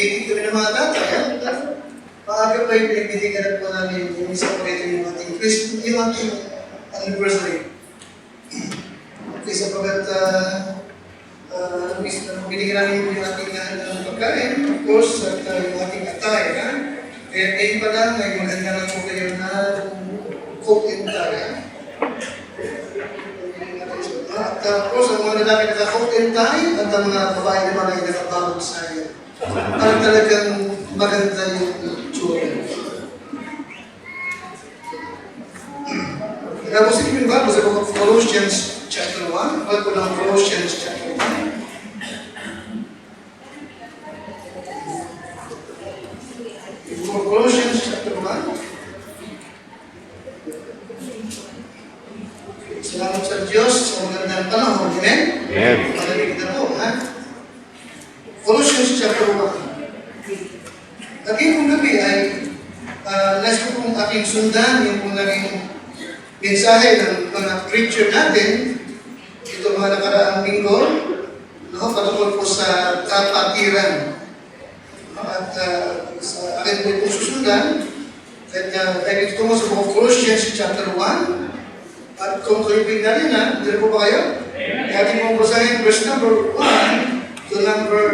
meeting kami ng mga tatay. Maaga pa yung pinagbidigan po namin yung isang pakita yung ating anniversary. Okay, sa pagat binigyan namin yung ating pagkain, of course, at yung ating atay. Kaya kayo pa lang, ay maganda lang po kayo na cook and tie. At of course, ang mga lalaki naka-cook and tie, at ang mga babae naman ay nakabalog sa iyo. Parang talagang maganda yung tsura. Tapos yung Bible sa book of Colossians chapter 1, bago lang Colossians chapter 1. Colossians chapter 1. Salamat sa Diyos sa magandang panahon. Amen? Amen. Malamig na po, ha? Colossians chapter 1. Aking pong gabi ay nais ko pong aking sundan yung pong naging mensahe ng mga preacher natin ito mga nakaraang linggo, patungkol po sa kapatiran. At sa akin po itong susundan, dahil ito mo sa book of Colossians chapter 1, at kung kayo bigla rin dito po ba kayo? Ating mong basahin verse number 1 to number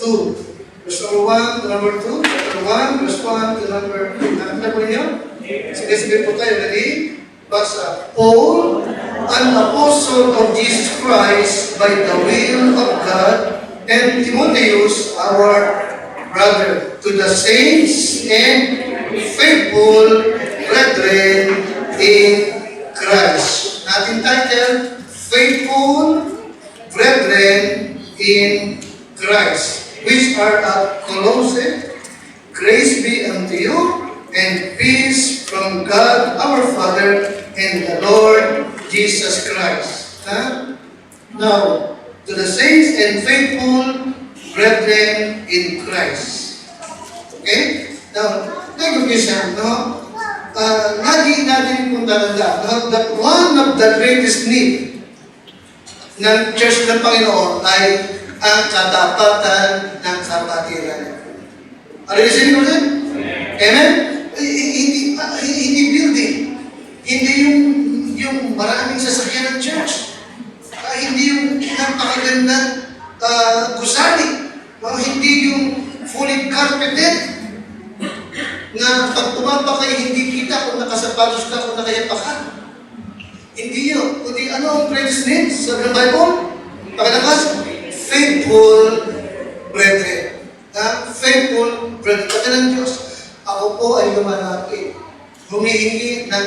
2. Verse number 1 to number 2, chapter 1, verse 1 to number 2. Nakita po ninyo? Sige po tayo, ready? Basa. Paul, an apostle of Jesus Christ by the will of God, and Timotheus, our brother, to the saints and faithful brethren in Christ. Natin title, Faithful Brethren in Christ, which are at Colossae. Grace be unto you, and peace from God our Father and the Lord Jesus Christ. Now, to the saints and faithful brethren in Christ. Okay? Now, thank you, sir. Lagi natin kung tatanda that one of the greatest need ng Church ng Panginoon ay ang katapatan ng kapatiran. Are you listening to that? Amen? Hindi building. Hindi yung maraming sasakyan ng church. Hindi yung napakagandang gusali. Hindi yung fully carpeted na pag tumapa kayo, hindi kita kung nakasapatos ka, kung nakayapa ka. Hindi yun. Kundi ano ang greatest need sa Bible? Pakalakas, faithful brethren. Faithful brethren. Pagka ng Diyos, ako po ay lumalapit. Humihingi ng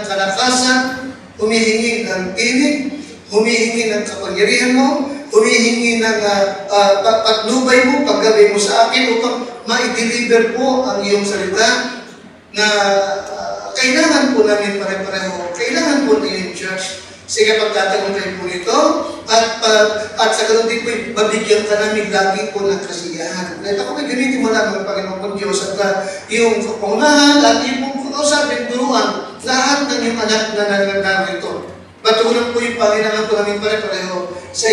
kalakasan, humihingi ng tinig, humihingi ng kapangyarihan mo, humihingi ng patnubay mo, paggabay mo sa akin upang ma-deliver po ang iyong salita na kailangan po namin pare-pareho. Kailangan po ng church. Sige, pagtatagumpay po nito at sa ganun din po, mabigyan ka namin lagi po ng kasiyahan. At ako may gamitin mo lang ng Panginoon po Diyos at yung kapangunahan at yung kausapin, turuan, lahat ng yung anak na nangangarito. Matulang po yung Panginoon po namin pare-pareho sa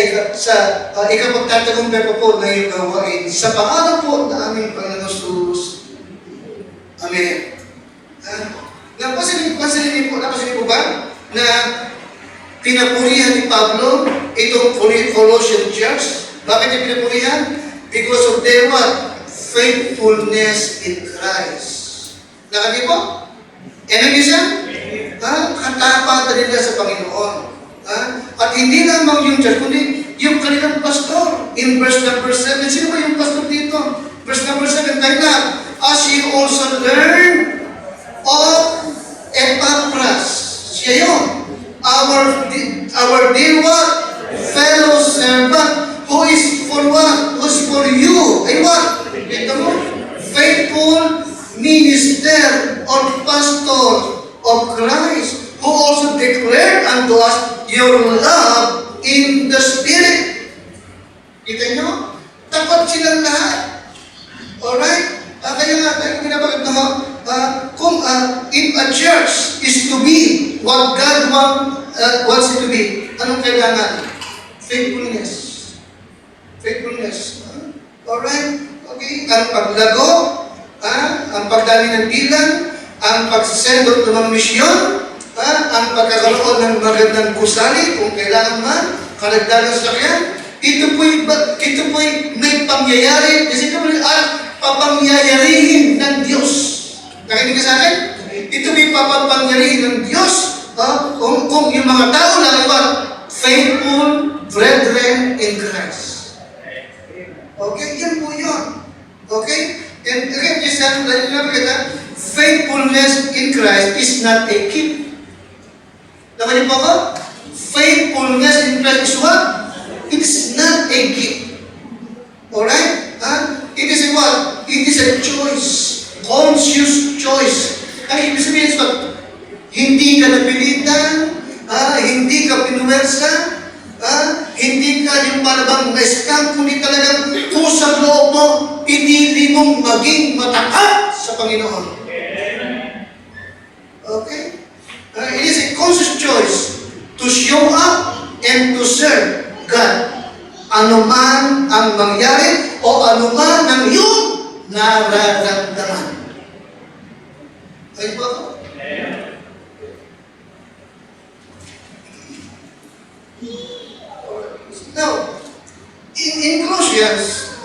ikapagtatagumpay po na yung gawain. Sa pangalan po na aming Panginoon Jesus. Amen. Napasilin po ba na pinapurihan ni Pablo itong Colossian Church? Bakit niya pinapurihan? Because of their what? Faithfulness in Christ. Nakati po? Ano isa? Katapatan nila sa Panginoon. At hindi lamang yung church, kundi yung kanilang pastor. In verse number 7, sino ba yung pastor dito? Verse number 7, tayo na. As you also learn of Epaphras. Siya yun. Our dear what? Fellow servant who is for what? Who's for you. Ay what? Ito mo? Faithful minister or pastor of Christ who also declared unto us your love in the Spirit. Kita nyo? Tapat silang lahat. Alright? Kaya nga, tayo pinapagod na kung if a church is to be what God wants it to be, anong kailangan? Faithfulness. Faithfulness. Alright? Okay? ang paglago, ang pagdami ng bilang, ang pagsasendot ng mga misyon, ang pagkakaroon ng magandang gusali kung kailangan man, karagdagang sakyan. Ito po'y may pangyayari, kasi ito po'y papangyayarihin ng Diyos. Nakinig ka sa akin? Ito po'y papangyarihin ng Diyos kung yung mga tao lang ay faithful brethren in Christ. Okay? Yan po yun. Okay? And again, just faithfulness in Christ is not a gift. Nakinig po ako? Faithfulness in Christ is what? It's not a gift. Alright? It is a what? It is a choice. Conscious choice. Ang ibig sabihin is what? Hindi ka napilitan, hindi ka pinuwersa, hindi ka yung parang na-scam, kundi talagang pusang loob mo, pinili mong maging matapat sa Panginoon. Okay? It is a conscious choice to show up and to serve God. Ano man ang mangyari o ano man ang iyong nararamdaman. Ayun ba ako? Now, in Colossians,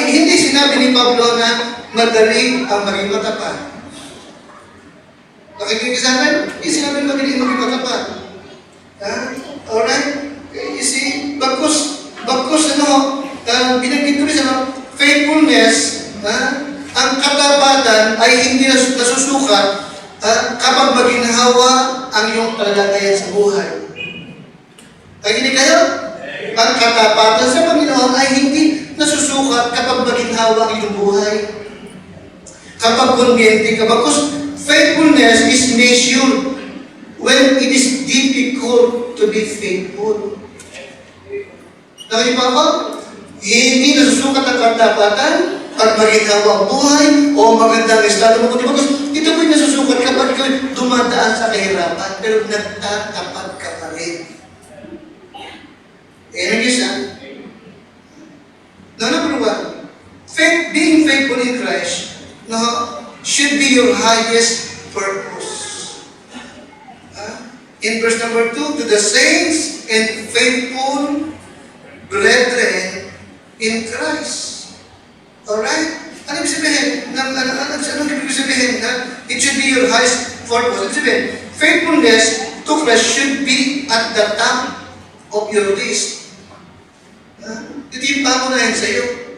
hindi sinabi ni Pablo na madali ang maging matapat. Nakikinig sa akin? Hindi sinabi madali maging matapat. Alright? You see, bagkus binanggit ko rin sa faithfulness, ang katapatan ay hindi nasusukat kapag maginhawa ang iyong kalagayan sa buhay. Nakikinig kayo? Ang katapatan sa Panginoon ay hindi nasusukat kapag maginhawa ang iyong buhay. Kapag kunyente ka, because faithfulness is measured when it is difficult to be faithful. Nakikinig pa ako? Hindi nasusukat ang katapatan pag maginhawa ang buhay o magandang estado mo. Because ito po'y nasusukat kapag ikaw dumadaan sa kahirapan, pero nagtatapat ka pa rin. And now, number one, being faithful in Christ should be your highest purpose. In verse number 2, to the saints and faithful brethren in Christ. Alright? Ano ibig sabihin? Anong ibig sabihin? It should be your highest purpose. Ibig sabihin, faithfulness to Christ should be at the top of your list. Ito yung pangunahin sa iyo.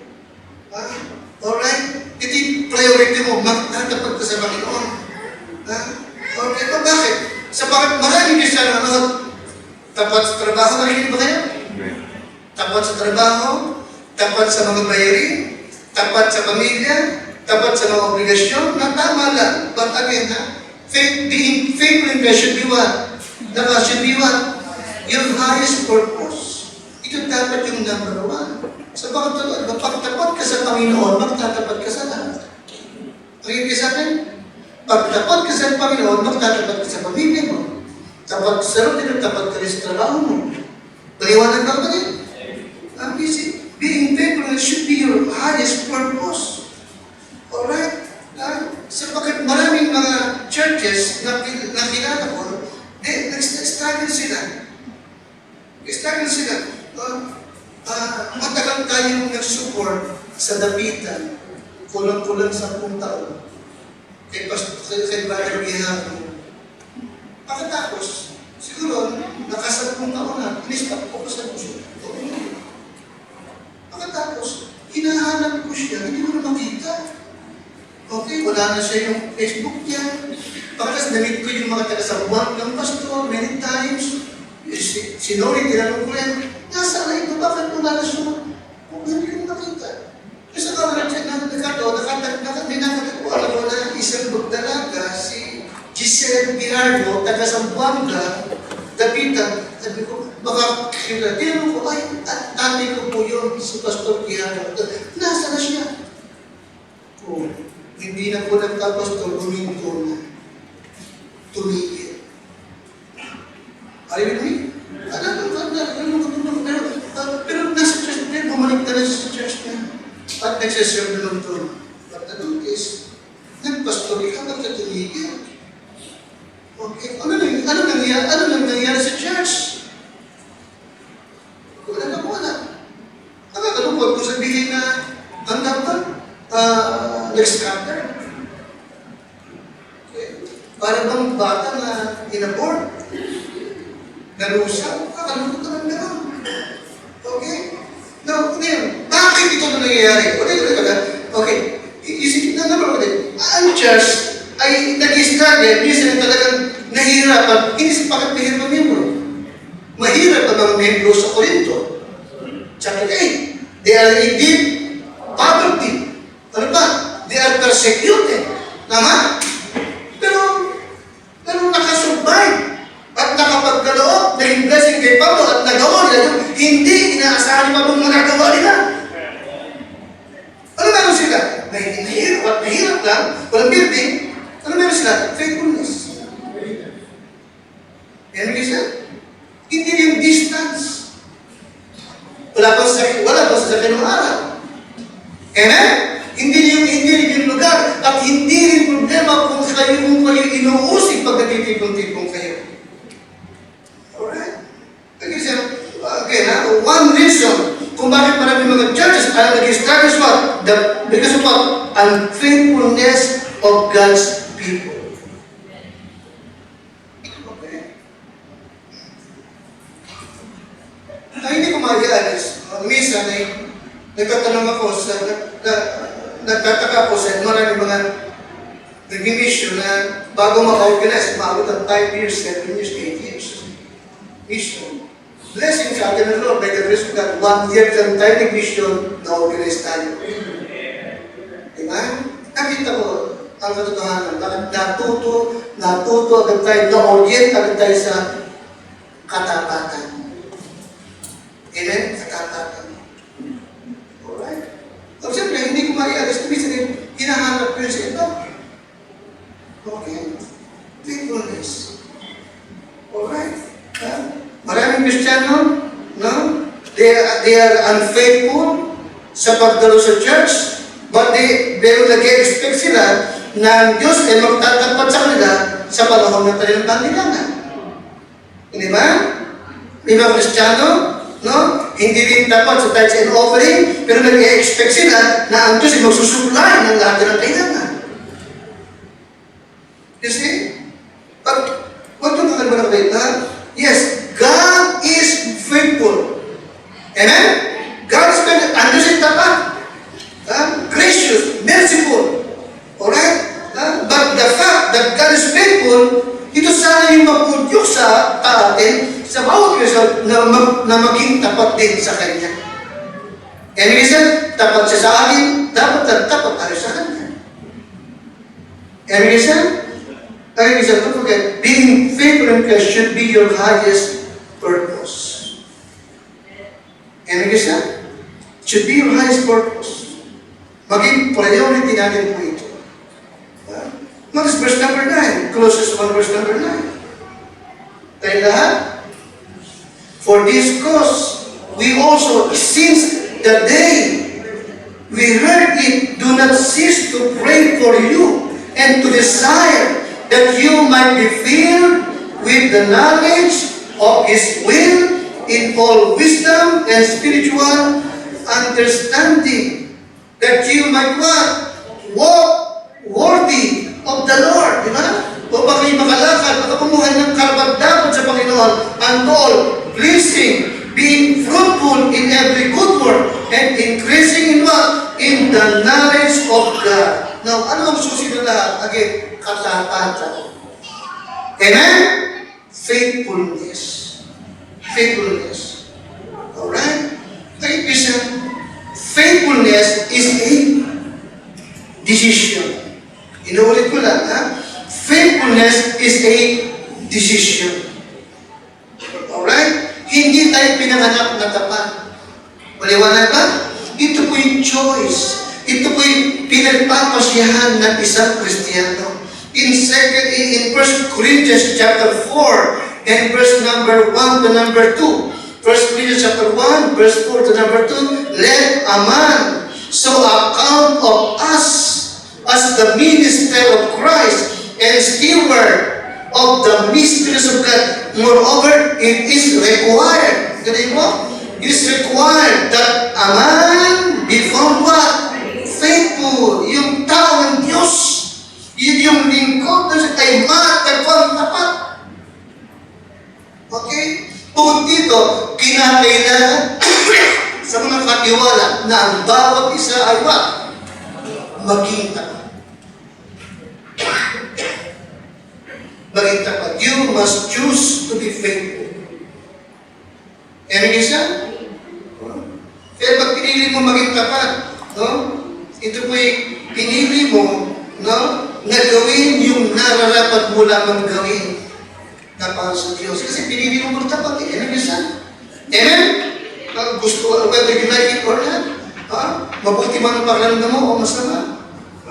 Alright? Ito yung priority mo. Magtatapag ka sa Panginoon. Alright? Bakit? Maraming Kristiyano tapat sa trabaho. Nakikinig ba kayo? Tapat sa trabaho, tapat sa mga bayarin, tapat sa pamilya, tapat sa mga obligasyon, na tama lang. But again, being faithful in Christ should be what? Should be what? Your highest purpose. Ito dapat yung number one. So pagtapat ka sa Panginoon, magtatapat ka sa lahat. Pagiging ka sa akin? Pagtapat ka sa Panginoon, magtatapat ka sa pamilya mo. Tapat ka sa routine, tapat ka rin sa trabaho mo. Paliwanag ka ba rin? Being faithful should be your highest purpose. Alright? Sapagkat maraming mga churches na kilala ko, nag-struggle sila. Nag-struggle sila. Matagal tayong nag-support sa dapitan, kulang-kulang 10 taon. Kay Brother Gihano. Pagkatapos, siguro, naka-10 taon na, in-stop ko sa puso. Pagkatapos, hinahanap ko siya, hindi mo na makita. Okay, wala na siya yung Facebook niya. Pagkatapos, namit ko yung mga taga-sabuan ng pastor many times. Sinori, tinanong ko yan, nasa na ito, bakit wala na siya? Kung hindi ko nakita. Kasi nakatagpuan ko na isang dalaga, si Giselle Pirardo, taga-Sambuanga, Dapitan. Sabi ko, baka kila, tinanong ko, ay, at tati ko po yun, si Pastor Gihano. Nasa na siya? Oh, hindi na po nagka-pastor, huminto na. Tumigil. Are you with me? Pero nasa church niya, bumalik ka na sa church niya. at nagsiserve ng lungtong. But na-notice, nagpastori ka, ba't ka tumigil? Okay, ano nangyari sa church? Wala. Nakakalungkot kung sabihin na ang dapat nag-scatter. Okay. Para bang bata na inabort, nalusaw, nakakalungkot naman gano'n. Okay? Now, ngayon, bakit ito na nangyayari? Okay, isipin na naman ulit. Ang church ay nag-struggle, minsan talagang nahihirapan, hindi sa bakit mahirap ang membro. Mahirap ang mga membro sa Corinto. Chapter 8, they are in deep poverty. Ano ba? They are persecuted. Tama? Pero nakasurvive at nakapagkaloob, naging blessing kay Pablo at nagawa nila yung hindi inaasahan pa mong magagawa nila. Ano meron sila? Mahirap lang, walang building. Ano meron sila? Faithfulness. Yan ang isa. Hindi yung distance. Wala pa sa ng araw. Amen? Hindi yung lugar. At hindi rin problema kung kayo inuusig pag nagtitipon-tipon kayo. Alright? Again, one reason kung bakit marami mga churches ay nag-establish what? Because of what? Unfaithfulness of God's people. Okay? Hindi ko mag-ialis. Minsan ay nagtatanong ako nagtataka ako sa maraming mga nag-mission na bago maka-organize, maabot ang 5 years, 7 years, 8 years. Mission. Blessing sa atin ng Lord, by the grace of God, 1 year lang tayo nag-mission, na-organize tayo. Diba? Nakita ko ang katotohanan. Natuto agad tayo, na-orient agad tayo sa katapatan. Amen? Katapatan. Alright? So, siyempre, hindi ko maialis. Ibig sabihin, hinahanap ko yun sa ito. Okay? Faithfulness. Alright? Maraming Kristiyano, no? They are unfaithful sa pagdalo sa church, but pero nag-expect sila na ang Diyos ay magtatapat sa kanila sa panahon ng kanilang pangailangan. Hindi ba? May mga Kristiyano, no? Hindi rin tapat sa tithes and offering, pero nag-expect sila na ang Diyos ay magsusupply ng lahat ng kailangan. You see? But, huwag yung kakalimutan ko na, yes, God is faithful. Amen? God is faithful. Ang Diyos ay tapat. Gracious, merciful. Alright? But the fact that God is faithful, ito sana yung mapudyok sa atin, sa bawat Kristo, na maging tapat din sa Kanya. And reason, tapat siya sa atin, dapat tapat tayo sa Kanya. And reason, don't forget, being faithful in Christ should be your highest purpose. And reason, should be your highest purpose. Maging priority natin po ito. Notice verse number 9. Closest one, verse number 9. Tayo lahat. For this cause, we also, since the day we heard it, do not cease to pray for you and to desire that you might be filled with the knowledge of His will in all wisdom and spiritual understanding, that you might walk worthy of the Lord. Di ba? Upang kayo makalakad, makapumuhay ng karapat-dapat sa Panginoon, and all pleasing, being fruitful in every good work, and increasing in what? In the knowledge of God. Now, ano ang susunod na lahat? Again, katapatan. Amen? Faithfulness. Faithfulness. Alright? Kaya isa, faithfulness is a decision. Inuulit ko lang, ha? Faithfulness is a decision. Alright? Hindi tayo pinanganak na tapat. Maliwanag ba? Ito po yung choice. Ito po yung pinagpapasyahan ng isang Kristiyano. In 1 Corinthians chapter 4 and verse number 1 to number 2. 1 Corinthians chapter 1, verse 4 to number 2. Let a man So account of us as the minister of Christ and steward of the mysteries of God. Moreover, it is required. Ganun mo? It is required that a man be found what? Faithful. Yung tao ng Diyos. Yun yung lingkod ay matagpang tapat. Okay? Tungkol dito, kinakailangan sa mga katiwala na ang bawat isa ay what? Maging tapat. Maging tapat. You must choose to be faithful. Amen isa? Kaya pag pinili mo maging tapat, no? Ito po'y pinili mo, no? Na gawin yung nararapat mo lamang gawin na para sa Diyos. Kasi pinili mo tapat eh. Amen isa? Amen? Gusto, whether you like it or not, mabuti man ang pakiramdam mo o masama.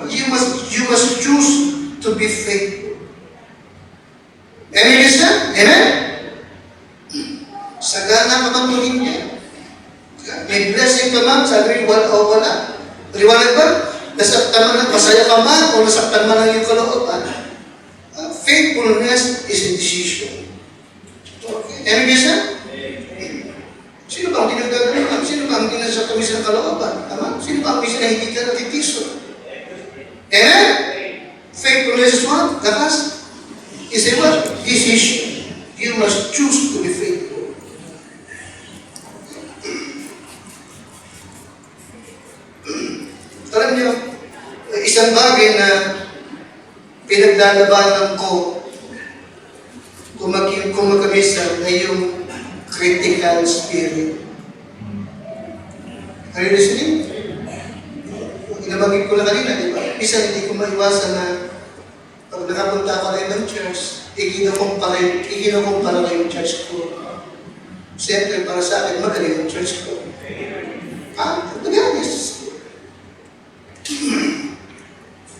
You must choose to be faithful. Amen, siya? Amen? Sagana ka man mo hindi. May blessing ka man, sabi wala o wala. Liwanag ba? Nasaktan man lang, masaya ka man o nasaktan man lang yung kalooban. Faithfulness is a decision. Okay. Amen, siya? Sino ba ang dinagdagalan? Sino ba ang dinasaktan ng kalooban? Tama? Sino ba ang bisa na hindi ka natitiso? Amen? Faithfulness is what? Lakas? Is a what? Decision. You must choose to be faithful. Alam niyo, isang bagay na pinaglalabanan ko kung magkamisa ay yung critical spirit. Are you listening? Inabagin ko na kanina, di ba? Isa hindi ko maiwasan na pag nakapunta ako na ibang church, ikinakumpara na yung church ko. Siyempre, para sa akin, magaling yung church ko. Magalis.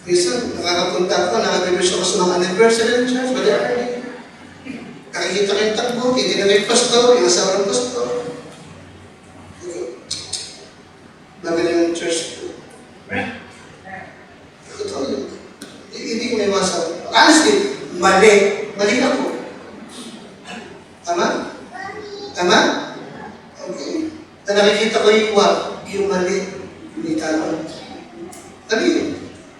Minsan, nakakapunta ako, nakakabibis ako sa mga anniversary ng church, nakikita ko yung takbo, hindi na yung pastor, yung asawa ng pastor. Magaling yung church ko. Totoo yun. Hindi ko may iwasan. Honestly, mali. Mali ako. Tama? Tama? Okay. Na nakikita ko yung mali. Hindi tama. Mali yun.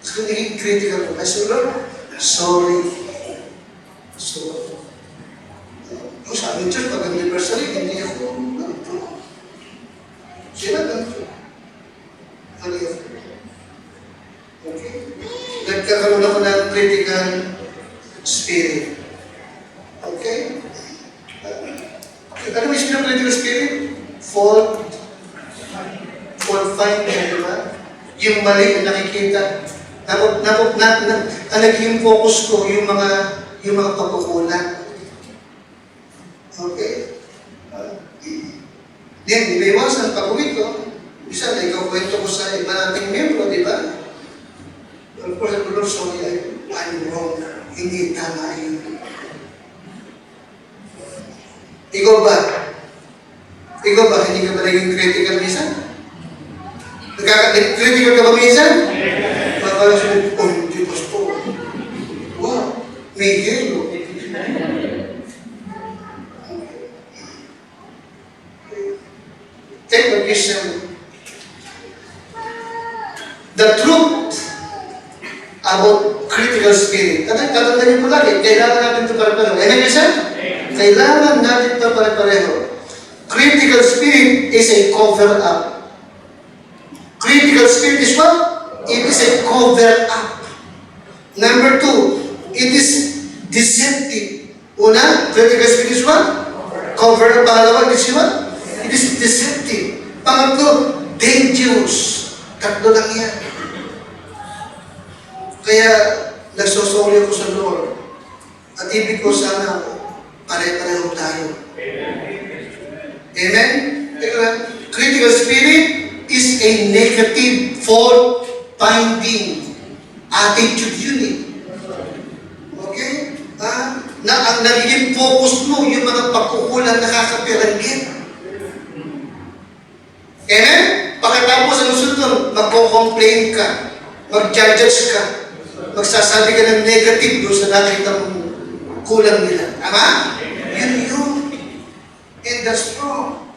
So, naging critical ko. I said, Lord, sorry. So, sa aming church, pag anniversary, hindi ako ganito. Sila ganito. Mali ako. Okay? Nagkakaroon ako ng critical spirit. Okay? Ano may sinang critical spirit? Fault finding, di ba? Yung mali na nakikita. Naging focus ko yung mga pagkukulang. Okay? Then, di ba iwasan, pag-uwi ko, isa na ikaw kwento ko sa iba nating membro, di ba? Of course, I'm sorry, I'm wrong. Hindi tama yun. Ikaw ba? Hindi ka ba naging critical minsan? Critical ka ba minsan? Parang sabi, oh, hindi pastor. Wow, may yelo. Take a listen. The truth about critical spirit. Tatandaan niyo po lagi, kailangan natin ito pare-pareho. Amen, isa? Kailangan natin ito pare-pareho. Critical spirit is a cover-up. Critical spirit is what? It is a cover-up. Number 2, it is deceptive. Una, critical spirit is what? Cover-up. Pangalawa, it is what? It is deceptive. Pangatlo, dangerous. Tatlo lang yan. Kaya, nagsosorry ako sa Lord. At ibig ko sana, pare-pareho tayo. Amen? Critical spirit is a negative fault-finding attitude unit. Okay? Ang nagiging focus mo, yung mga pagkukulang nakakapiranggit. Amen? Tapos ano sunod, magko-complain ka, mag-judge ka, magsasabi ka ng negative doon sa nakita mong kulang nila. Tama? Yun. And that's wrong.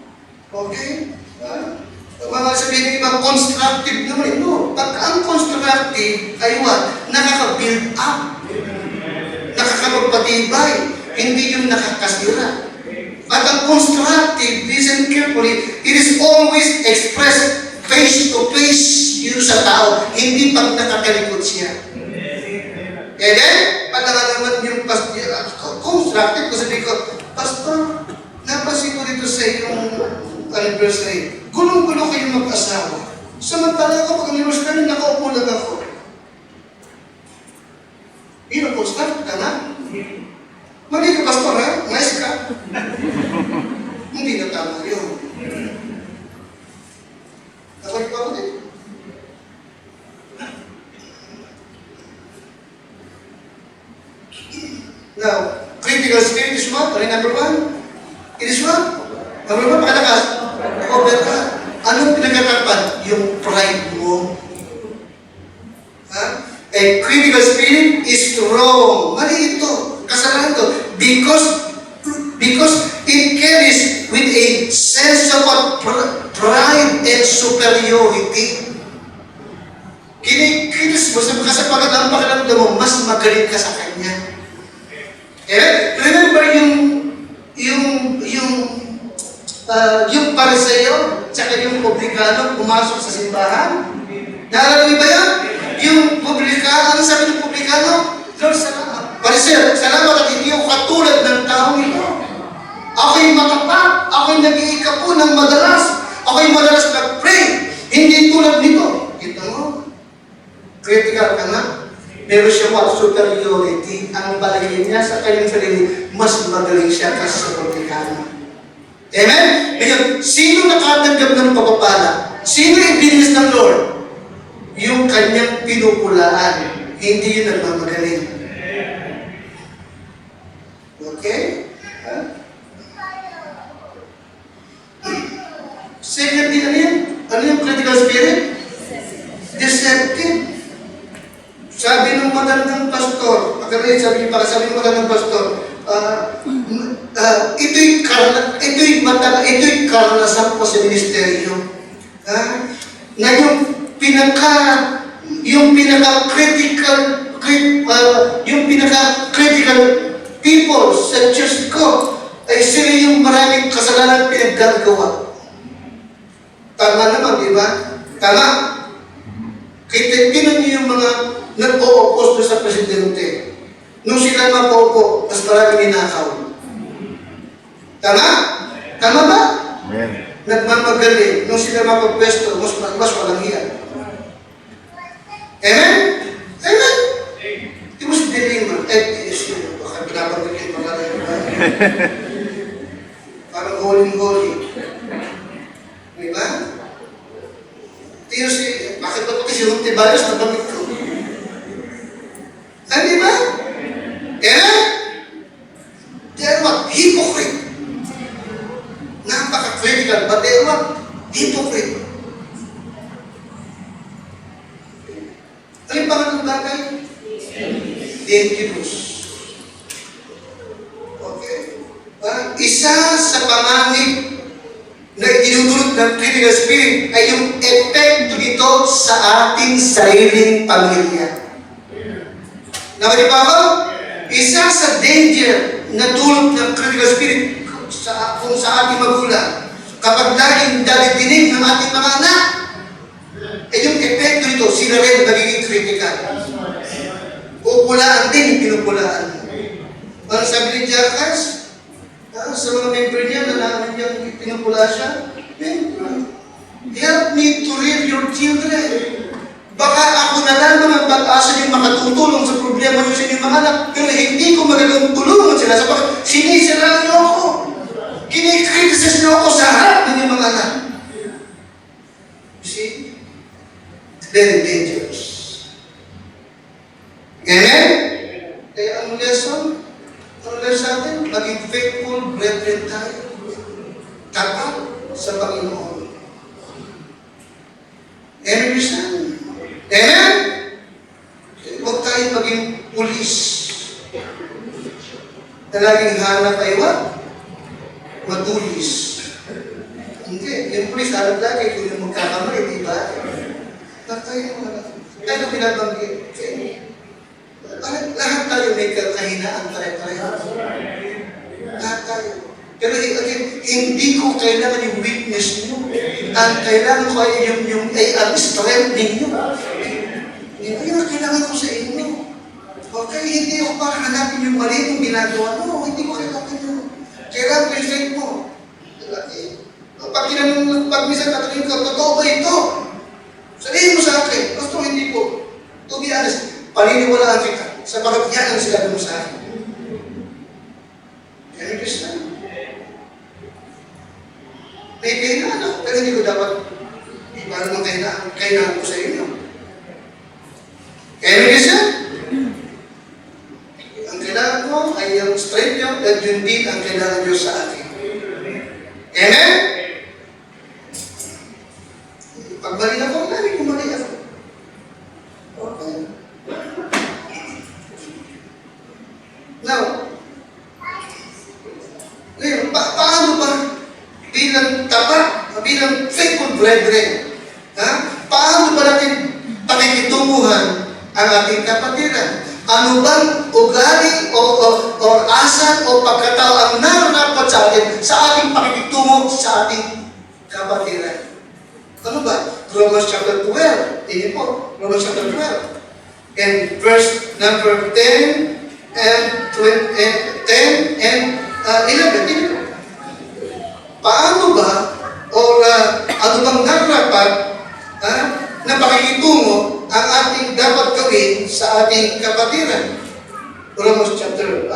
Okay? Mga sabihin ng iba, constructive naman. No. Pag ang constructive ay what? Nakaka-build up. Nakakapagpatibay. Hindi yung nakakasira. At ang constructive, listen carefully, it is always expressed face to face yun sa tao, hindi pag nakatalikod siya. And then, pag naman yung constructive, kasi sabi ko, Pastor, napasin ko dito sa iyong anniversary, gulong-gulo kayo mag-asawa. Samantala ko, pag anniversary, nakaupo lang ako. Yun ang constructive, tama? Mali ka, Pastor, ha? Nice ka. Hindi na tama yun. Nakalik pa ako din. Now, critical spirit is what? Ano yung number one? It is what? Number one, pakalakas. Overcome. Anong pinagkatapan? Yung pride mo. Ha? A critical spirit is wrong. Mali ito. Kasalanan ito. Because it carries with a sense of pride and superiority. Kinikilis mo kasi pagkat ang pakiramdam mo, mas magaling ka sa kanya. Remember yung Pariseo, tsaka yung publikano, pumasok sa simbahan? Naalala niyo ba yan? Yung publikano, ano sabi ng publikano? Lord, salamat. Pariseo, salamat at hindi ako katulad ng taong ito. Ako'y matapat, ako'y nag-iika po ng madalas, ako'y madalas nag-pray, hindi tulad nito. Kita mo? Critical ka na? Meron siya what? Superiority. Ang palagay niya sa kanyang sarili, mas magaling siya kasi sa publikano. Amen? Ngayon, sino nakatanggap ng pagpapala? Sino yung binilis ng Lord? Yung kanyang pinupulaan. Hindi yun nagmamagaling. Okay? Second thing, ano yung critical spirit? Deceptive. Sabi ng matandang pastor, sabi ng matandang pastor, ito'y karanasan ko sa ministeryo. Na yung pinaka-critical people sa church ko ay sila yung maraming kasalanan pinaggagawa. Tama naman, di ba? Tama. Tinan niyo yung mga nag-o-oppose sa presidente. Nung sila mapaupo, mas maraming ninakaw. Tama? Tama ba? Amen. Nagmamagaling. Nung sila mapapwesto, mas walang hiyan. Amen? Amen? It was delivered. Baka pinabanggit yung mga parang holy. Diba? Tiyo bakit ba pati si Hunti Bayos na bangit ko? Diba? They are what? Hypocrite. Napaka-critical, but they are what? Hypocrite. Ano yung pangatang bagay? Dangerous. Okay? Isa sa pangangit na idinudulot ng critical spirit ay yung epekto nito sa ating sariling pamilya. Nakadi pa ako? Isa sa danger na dulot ng critical spirit kung sa ating magulang, kapag laging dalidinig ng ating mga anak, ay yung epekto nito, sila rin nagiging critical. Pupulaan din yung pinupulaan mo. Ano sabi ni Jackass? Sa mga member niya, nalaman niya pinupula siya, help me to rear your children. Baka ako na lang ang pag-asa niyong makatutulong sa problema niyo sa inyong mga anak, pero hindi ko magagawang tulungan sila sapagkat sinisira niyo ako. Kinikritisise niyo ako sa harap ng inyong mga anak. You see? It's very dangerous. Amen? Kaya ang lesson, sa atin, maging faithful brethren tayo. Tapat sa Panginoon. Amen, Christian? Amen? Huwag tayo maging pulis. Na laging hanap ay what? Matulis. Hindi. Yung pulis, hanap lagi kung yung magkakamali, di ba? Lahat tayo binabanggit. Lahat tayo may kahinaan pare-pareho. Lahat tayo. Pero again, hindi ko kailangan yung weakness niyo. Ang kailangan ko ay ang strength ninyo. Hindi yung kailangan ko sa inyo. Okay, hindi ako para hanapin yung mali yung ginagawa. No, hindi ko kailangan yun. Kailangan ko yung strength mo. Pag minsan tatanungin ko, totoo ba ito? Sabihin mo sa akin, gusto hindi po. To be honest, paniniwalaan kita sa pagkakyan ang sinabi mo sa akin. Kaya Christian, may kahinaan ako, pero hindi ko dapat para mong kahinaan ko sa inyo. Kaya Christian, ang kailangan ko ay ang strength nyo at yun din ang kailangan nyo sa akin. Amen? Pagbalik ako, lagi kumalik ako. Okay. Now, ngayon, paano ba bilang tapat, bilang faithful brethren, paano ba natin pakikitunguhan ang ating kapatiran? Ano bang ugali o asal o pagkatao ang nararapat sa atin sa ating pakikitungo sa ating kapatiran? Ano ba? Romans chapter 12. Tingin po. Romans chapter 12. And verse number 10 and 10 and 11. Tingin po. Paano ba ano bang nararapat na pakikitungo ang ating dapat gawin sa ating kapatiran? Romans chapter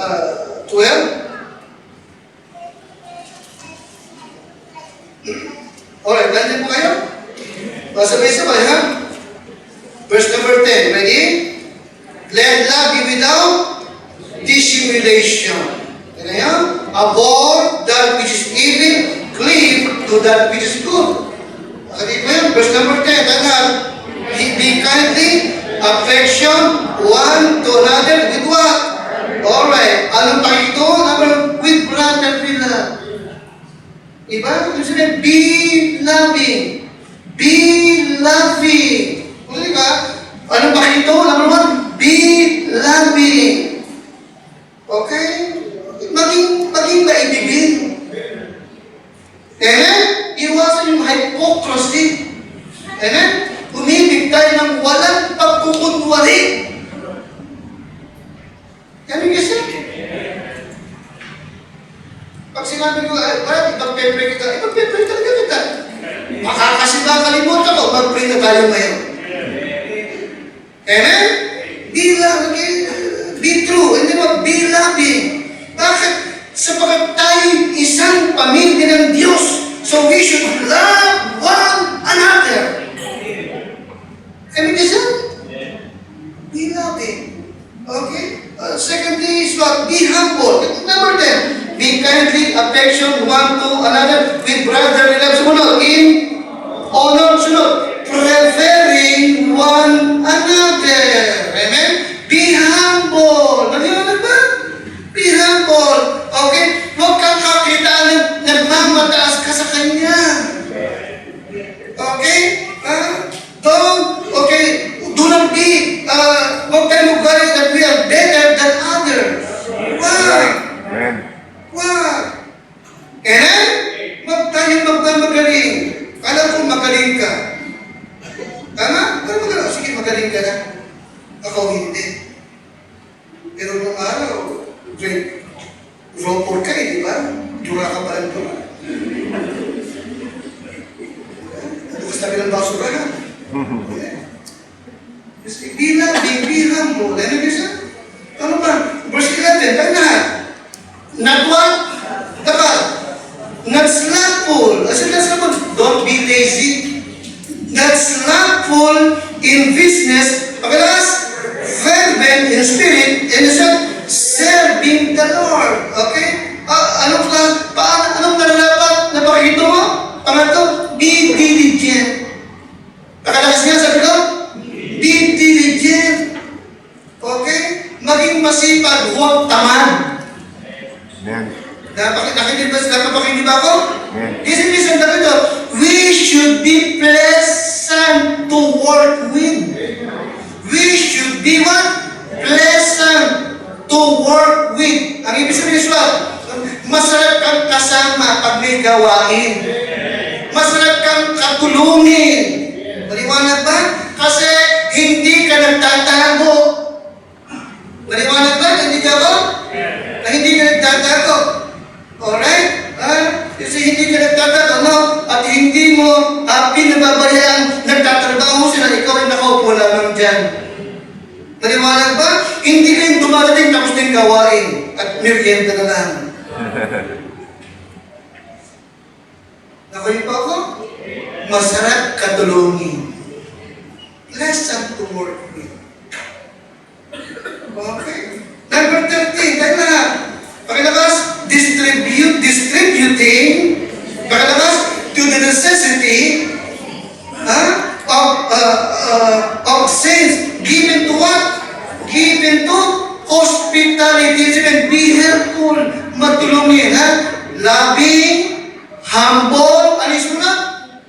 12. Alright, nandiyan po kayo? Sabay-sabay, ha? Verse number 10. Ready? Let love be without dissimulation. Kaya avoid that which is evil, cleave to that which is good. Okay, verse number 10. Tanghal, be kindly, affection one to another with what? Alright. Anong pakito? With brotherly love. Diba? Ito sabihin, be loving. Be loving. Kung di ba? Anong pakito? Number 1, be loving. Okay? Maging maibibig. Iwasan yung hypocrisy. Umibig tayo ng walang pagkukunwari. Kami kasi. Pag sinabi ko, parang ipag-pray kita, ipag-pray talaga kita. Kasi makakalimutan ko, mag-pray na tayo ngayon. Amen? Be true, hindi mo, be loving. Bakit? Sapagat tayo isang pamilya ng Diyos, so we should love one another. Amen kasi? Be loving. Okay? Secondly is what? Be humble. Number 10. Be kindly, affection one to another with brotherly love. Sumunod, in honor, sunod, preferring one another. Amen? Be humble. Naliwanag ba? Be humble. Okay? Huwag kang kakita ng nagmamataas ka sa kanya. Okay? Do not be, huwag tayo mag-worry that we are better than others. Why? Wag. Amen? Huwag tayong magmamagaling. Alam kong magaling ka. Tama? Pero magaling. Sige, magaling ka na. Ako hindi. Pero nung araw, grade 4 ka di ba? Dura ka pa lang dura. Bukas tabi ng basura na. Bilang mo. Ano bisa? Ano ba? Verse 11, tayo na. Not what? Dapat. Not slothful. Don't be lazy. Not slothful in business. Pagkalas, fervent in spirit, and serving the Lord. Okay? Anong nararapat na pakikito mo? Pangatlo, be diligent. Pagkalas ba ako? Isip-isip na ito, we should be pleasant to work with. We should be what? Pleasant to work with. Ang ibig sabihin nito, masarap kang kasama pag may gawain. Masarap kang katulungin. Maliwanag ba? Kasi hindi ka nagtatago. Maliwanag ba? Hindi ka ba? Na hindi ka nagtatago. Alright? Kasi hindi ka nagtatago, no? At hindi mo pinababayaan, nagtatrabaho sila, ikaw ay nakaupo lamang dyan. Maliwanag ba? Hindi ka yung dumadating tapos din gawain at merienda na lang. Nakuha pa ako? Masarap katulungin. Pleasant to work with. Okay. Number 13, tayo na. Pakilakas, distributing. Pakilakas, to the necessity of saints. Given to what? Given to hospitality. And be helpful. Matulungin, loving, humble, alis mo na?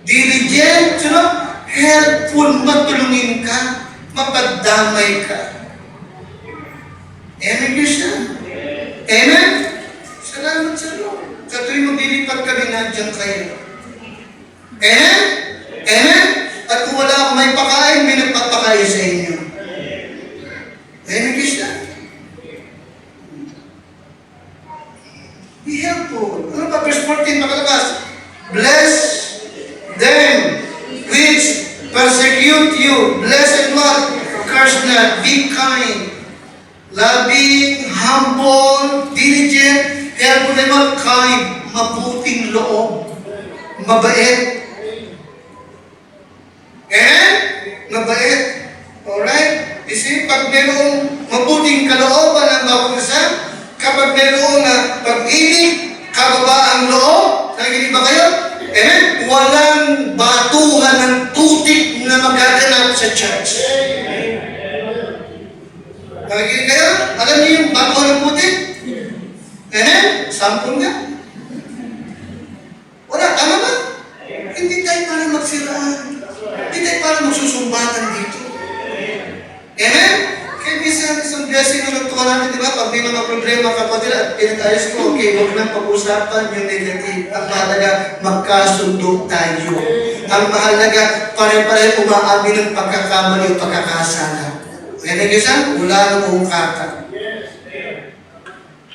Diligent, helpful, matulungin ka, mapadamay ka. Amen, Christian? Amen? Salamat sa Lord. Sa tuwing maglilipat kami, nandiyan kayo. Amen? Amen? At kung wala akong may pakain, may nagpapakain sa inyo. Amen, Christian? Be helpful. Ano pa? Verse 14, makalabas. Bless them which persecute you. Bless and what? Curse not. Be kind. Loving, humble, diligent, helpful and what? Kind. Mabuting loob. Mabait. Mabait. Alright? You see, pag mayroong mabuting kalooban ng bawat isa, kapag mayroong pag-ibig, kababaang loob, nakikinig ba kayo? Walang batuhan ng tutik na magaganap sa church. Nakikinig kayo? Alam niyo yung batuhan ng putik? Sampun nga. Wala, tama ba? Hindi tayo para magsiraan. Hindi tayo para magsusumbatan dito. Amen? Kaya minsan, isang blessing na nagtuwa natin, di ba? Pag may mga problema kapatid at pinag-ayos ko, okay, huwag nang pag-usapan yung negative. Ang mahalaga, magkasundo tayo. Ang mahalaga, pare-pare umaamin ng pagkakamali o pagkakasala. Kaya nag-isa, wala nang umukata.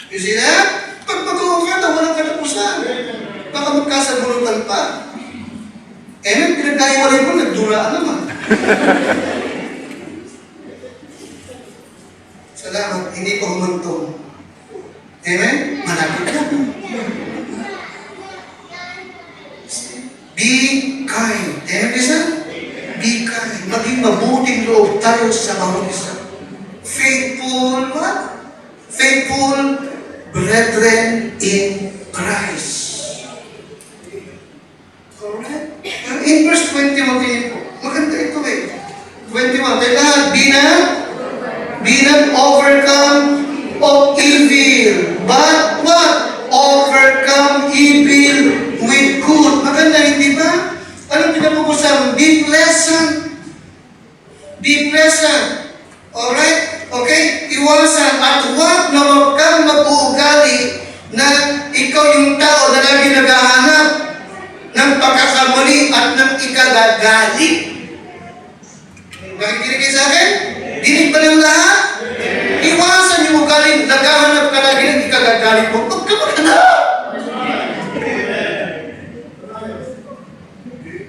You see that? Pag mag-umukata, walang katapusan. Baka magkasabunutan pa. Amen? Pinagkaiwalay mo, nagduraan naman. Salamat, hindi ko humantong. Amen? Malapit ka. Be kind. Amen, isa? Be kind. Maging mabuting loob tayo sa bawat isa. Faithful, what? Faithful brethren in Christ. Alright? In verse 21, maganda ito eh. 21, tayo lahat, be not overcome of evil, but what? Overcome evil with good. Maganda, hindi ba? Anong pinapag-usapan? Be pleasant. Be pleasant. Alright? Okay? Iwasan. At what? Na huwag kang mag-uugali na ikaw yung tao na lagi naghahanap ng pagkakamali at ng ikagagalit. Nakikinig kayo sa akin? Dinig ba ng lahat? Iwasan yung ugaling, naghahanap ka lagi ng ikagagalit mo. Huwag ka maghanap!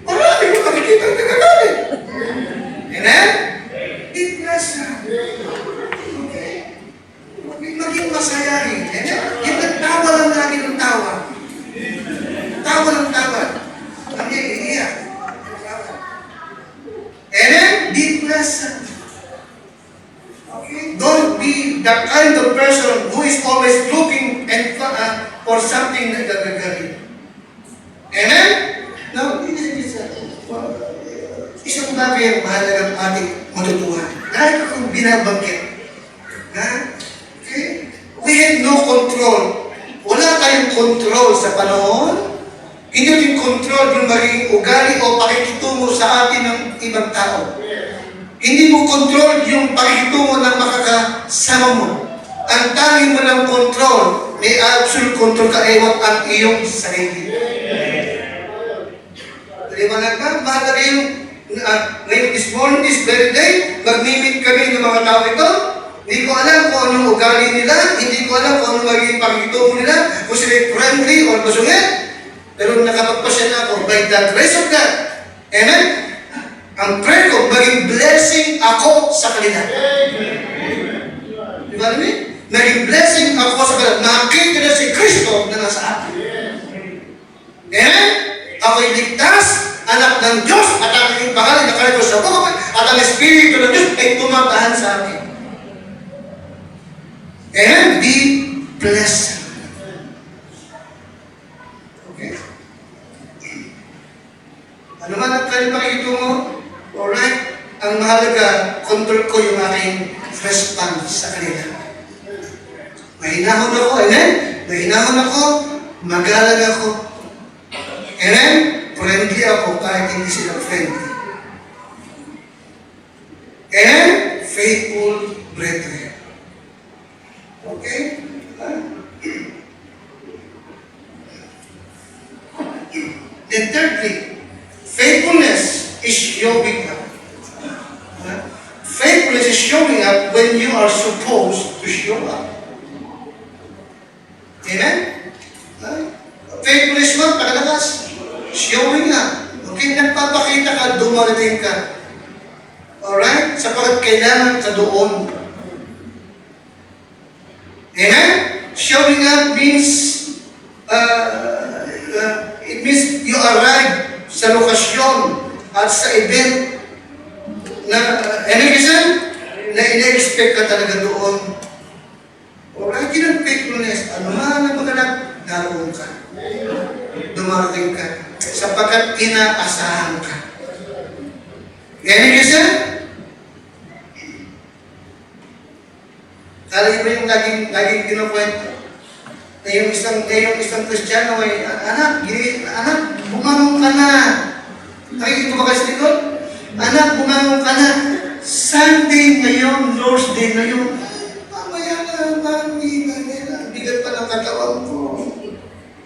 Marami mo makikita ang ikagagalit. Amen? Be pleasant. Okay? Maging masayahin. Amen? Yung nagtawa lang lagi ng tawa. Tawa ng tawa. Ang iiyak. Amen? Be pleasant. Okay? Don't be the kind of person who is always looking and for something na gagagalit. Amen? Now, isang bagay ang mahalagang ating matutuhan. Dahil kung binabanggit, okay? We have no control. Wala tayong control sa panahon, Hindi natin control yung magiging ugali o pakikitungo sa atin ng ibang tao. Hindi mo control yung pakikitungo ng makakasama mo. Ang tanging mo ng control, may absolute control ka ewan ang iyong sarili. Liwanag na, mahalaga yung ngayon this morning, this very day, mag-meet kami ng mga tao ito. Hindi ko alam kung anong ugali nila, hindi ko alam kung anong magiging pakikitungo nila, kung sila friendly or masungit. Pero nakapagpasya na ako by the grace of God. Amen? Ang prayer ko, maging blessing ako sa kanila. Di ba namin? Naging blessing ako sa kanila. Nakakita na si Kristo na nasa akin. Amen? Ako'y ligtas, anak ng Diyos, at ang aking pangalan na kalito sa buhay, at ang Espiritu ng Diyos ay tumatahan sa akin. And be blessed. Okay? Ano man ang kanyang pakikitungo? Alright? Ang mahalaga, control ko yung aking response sa kanila. Mahinahon ako, amen? Mahinahon ako, magalang ako. Amen? Friendly ako kahit hindi sila friendly. And faithful brethren. Okay? Then thirdly, faithfulness is showing up. Faithfulness is showing up when you are supposed to show up. Amen? Faithfulness mo, pagkalakas. Showing up. Okay, nagpapakita ka, dumarating ka. Alright? Sapagat kailangan ka doon. Amen? Showing up means, it means you arrive sa lokasyon at sa event na, na ina-expect ka talaga doon. Alright, yun ang faithfulness. Ano man ang maganap, naroon ka. Dumarating ka. Sapagkat inaasahan ka. Ganyan kasi? Kala ba yung laging kinukwento? Na yung isang Kristiyano ay, anak, bumangon ka na. Nakikita ba kayo sa likod? Anak, bumangon ka na. Sunday ngayon, Lord's Day ngayon. Mamaya na, mami, bigat pa ng katawan ko.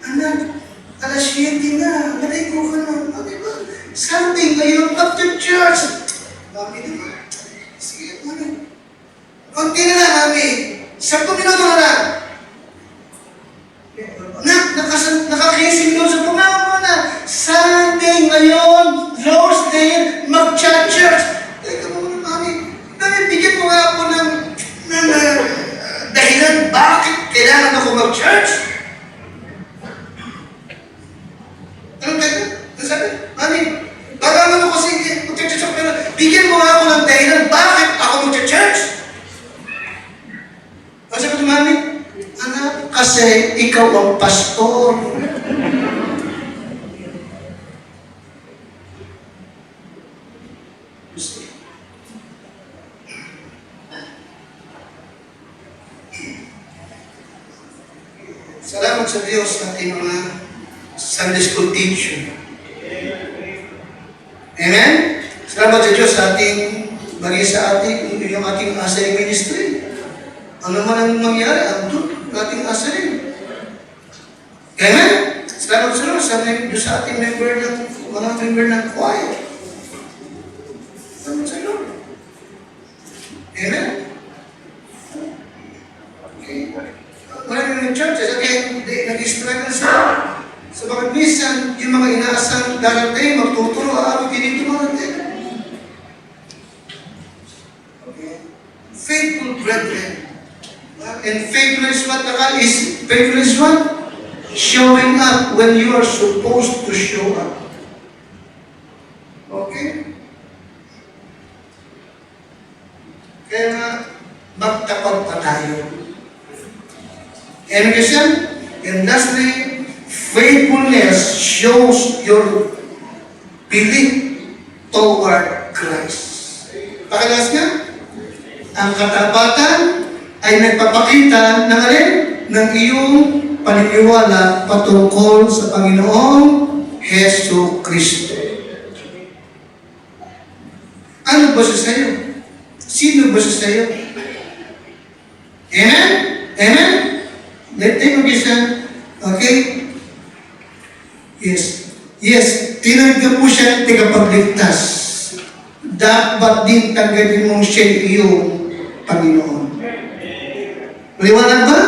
Anak, alas 7 na, naligo ka na. Diba? Sunday ngayon, after church. Mami, diba? Sige, mami. Kunti na lang, mami. 10 minuto na lang. Anak, nakakising doon sa pumawa mo na. Sunday ngayon, Lord's Day, mag-church. Teka muna, mami. Bigyan mo nga ako ng dahilan bakit kailangan ako mag-church. Anong dahilan? Ano sabi? Mami, bagaman ako kasi mag-church ako, pero bigyan mo nga ako ng dahilan bakit ako mag-church. Ano sabi ito, mami? Anak, kasi ikaw ang pastor. Salamat sa Diyos sa ating mga Sunday School teacher. Amen? Salamat sa Diyos sa ating, bagay sa ating, yung ating asay ministry. Ano man ang mangyari, andun, ating asay. Amen? Salamat sa Diyos sa ating mga member ng choir. Salamat sa Diyos. Amen? Okay. Marami ng churches, nag-struggle sila. So bakit minsan, yung mga inaasang darating, magtuturo, dito marating. Okay. Faithful brethren. And faithfulness what is faithfulness what? Showing up when you are supposed to show up. Okay? Kaya nga, magtapat pa tayo. And lastly, faithfulness shows your belief toward Christ. Pakalas nga, ang katapatan ay nagpapakita ng alin? Ng iyong paniniwala patungkol sa Panginoong Heso Kristo. Ano ba siya sa'yo? Sino ba siya sa'yo? Amen? Amen? Take a listen. Okay? Yes. Yes, tinanggap mo siya tagapagligtas. Dapat din tanggapin mong siya iyong Panginoon. Maliwanag ba?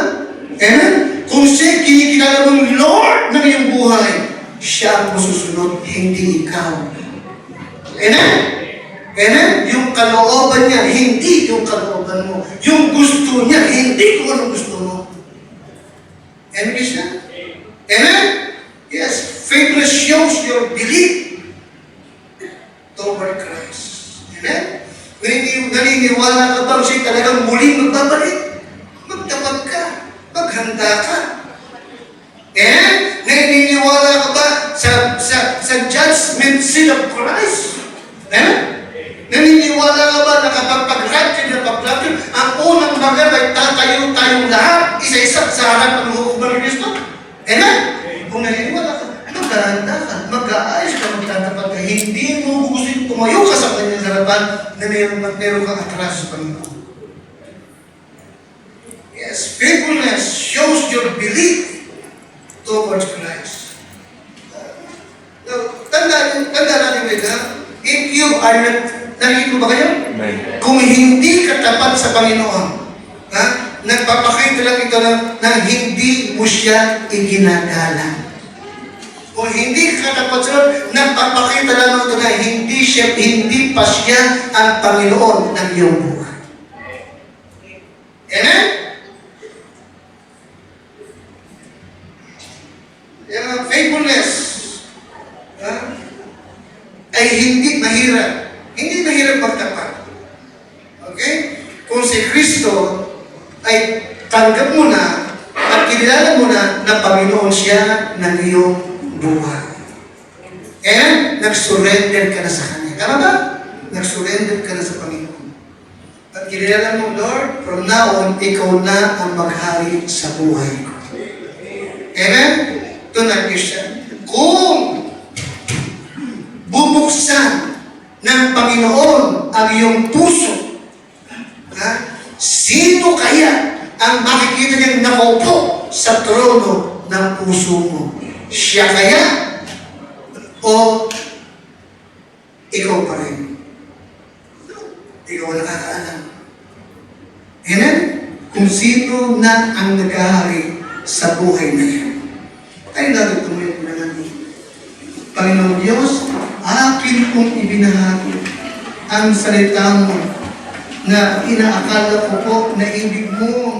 Amen? Kung siya kinikilala mong Lord ng iyong buhay, siya ang masusunod, hindi ikaw. Amen? Amen? Yung kalooban niya, hindi yung kalooban mo. Yung gusto niya, hindi kung ano gusto mo. Amen siya? Amen? Yes. Faithfulness shows your belief toward Christ. Amen? Naniniwala ka bang siya talagang muling magbabalik? Magtapag ka. Maghanda ka. Amen? Naniniwala ka ba sa judgment seat of Christ? Amen? Naniniwala ka ba na kapag pag-rapture na pag-rapture, ang unang bagay ay tatayo tayong lahat, isa-isa sa harap ng hukuman ni Kristo? Amen? Kung naniniwala ka, magkahanda ka, mag-aayos ka, magtatapat ka, hindi mo gusto tumayo ka sa kanyang harapan na meron kang atras sa Panginoon. Yes, faithfulness shows your belief towards Christ. Tanda natin ito, if you are not, narinig mo ba kayo? Amen. Kung hindi ka tapat sa Panginoon, nagpapakita lang ito na hindi mo siya iginagalang. Kung hindi ka tapat sa Lord, nagpapakita lang ito na hindi pa siya ang Panginoon ng iyong buhay. Amen? Faithfulness ay hindi mahirap. Hindi mahirap magtapat. Okay? Kung si Kristo ay tanggap mo na at kinilala mo na Panginoon siya ng iyong buhay. And nag-surrender ka na sa Kanya. Tama ba? Nag-surrender ka na sa Panginoon. At kinilala mo, Lord, from now on, ikaw na ang maghari sa buhay ko. Amen? Ito na Christian. Kung bubuksan ng Panginoon ang iyong puso, sino kaya ang makikita niyang nakaupo sa trono ng puso mo? Siya kaya? O ikaw pa rin? Ikaw ang nakakaalam. Amen? Kung sino na ang naghahari sa buhay na yan. Tayo natin tumayo na natin. Panginoon Diyos, akin kong ibinahagi ang salita mo na inaakala ko po na ibig mo